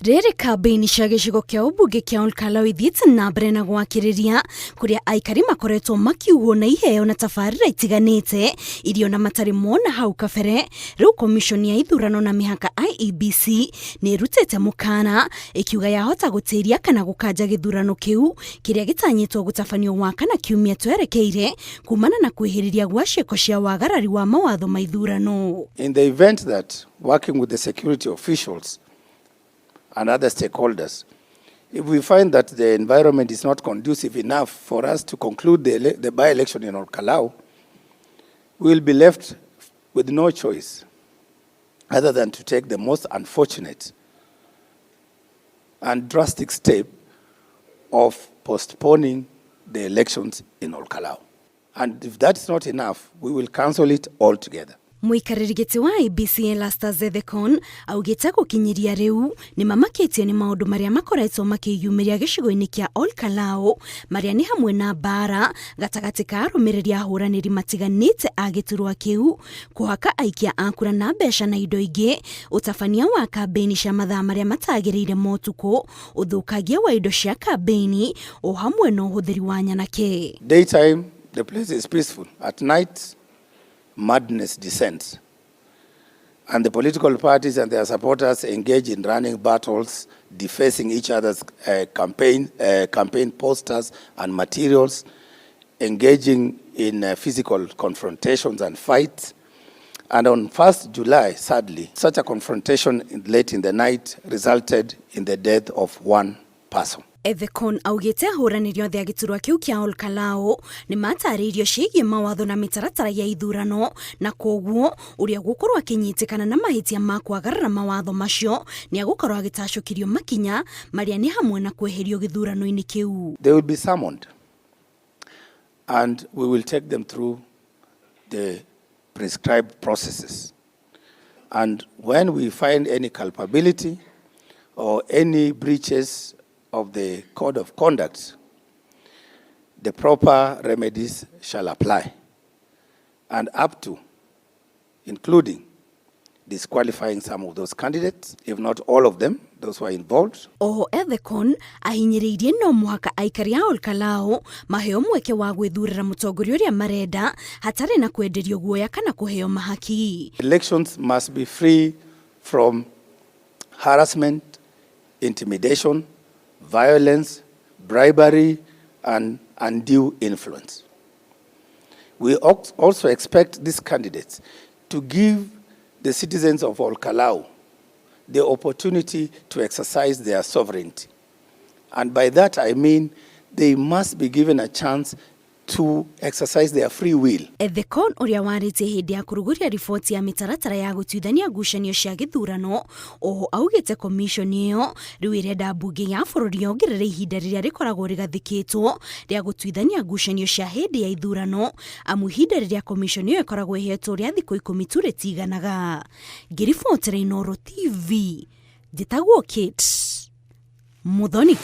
Rĩrĩ kambĩini cia gĩcigo kĩa ũmbunge kĩa Olkaou ithiĩte na mbere na gwakĩrĩria kũrĩa aikari makoretwo makiugwo na iheo na tabarĩra itiganĩte irio na matarĩ mona hau kabere. Rĩu komiconi ya ithurano na mĩhaka IEBC nĩ ĩrutĩte mũkana ĩkiuga yahota gũtĩria kana gũkanja gĩthurano kĩu kĩrĩa gĩtanyĩtwo gũtabanio wakana kiumia twerekeire kumana na kwĩhĩrĩria gwa ciĩko cia wagarari wa mawatho ma ithurano. In the event that working with the security officials and other stakeholders, if we find that the environment is not conducive enough for us to conclude the by-election in Olkaou, we will be left with no choice other than to take the most unfortunate and drastic step of postponing the elections in Olkaou. And if that is not enough, we will cancel it altogether. Mũikarĩri gĩtĩ wa IEBC Olkaou augĩte gũkinyiria rĩu nĩ mamakĩtio nĩ maũndũ marĩa makoretwo makĩyumĩria gĩcigo-inĩ kĩa Olkaou marĩa nĩ hamwe na mbara gatagatĩ ka arũmĩrĩri ahũranĩri matiganĩte a gĩturwa kĩu, kũhaka aikia a kura na mbeca na indo ingĩ, ũtabania wa kambĩini cia mathaa marĩa matagĩrĩire motukũ, ũthũkangia wa indo cia kambĩini o hamwe na ũhũthĩri wa nyanake. Daytime, the place is peaceful. At night, madness descends, and the political parties and their supporters engage in running battles, defacing each other's campaign posters and materials, engaging in physical confrontations and fights. And on 1st July, sadly, such a confrontation late in the night resulted in the death of one person. Ethekon augĩte ahũranĩri othe a gĩturwa kĩu kĩa Olkaou nĩ matarĩirio ciĩgiĩ mawatho na mĩtaratara ya ithurano, na koguo ũrĩa gũkorwo akĩnyitĩkana na mahĩtia ma kwagarara mawatho macio nĩ agũkorwo agĩtacũkĩrio makinya marĩa nĩ hamwe na kweherio gĩthurano-inĩ kĩu. They will be summoned and we will take them through the prescribed processes. And when we find any culpability or any breaches of the code of conduct, the proper remedies shall apply, and up to, including disqualifying some of those candidates, if not all of them, those who are involved. Oho Ethekon ahinyĩrĩirie no mũhaka aikari a Olkaou maheo mweke wa gwĩthurĩra mũtongoria ũrĩa marenda hatarĩ na kwenderio guoya kana kũheo mahaki. Elections must be free from harassment, intimidation, violence, bribery, and undue influence. We also expect these candidates to give the citizens of Olkaou the opportunity to exercise their sovereignty. And by that I mean they must be given a chance to exercise their free will. Ethekon ũrĩa warĩtie hĩndĩ ya kũrugũria riboti ya mĩtaratara ya gũtuithania ngucanio cia gĩthurano, oho augĩte komiconi ĩyo rĩu ĩrenda mbunge ya bũrũri yongerere ihinda rĩrĩa rĩkoragwo rĩgathĩkĩtwo rĩa gũtuithania ngucanio cia hĩndĩ ya ithurano, amu ihinda rĩrĩa komiconi ĩyo ĩkoragwo ĩhetwo rĩa thikũ 10 tu rĩtiganaga. Ngĩribotera Inooro TV, njĩtagwo Kate Muthoni.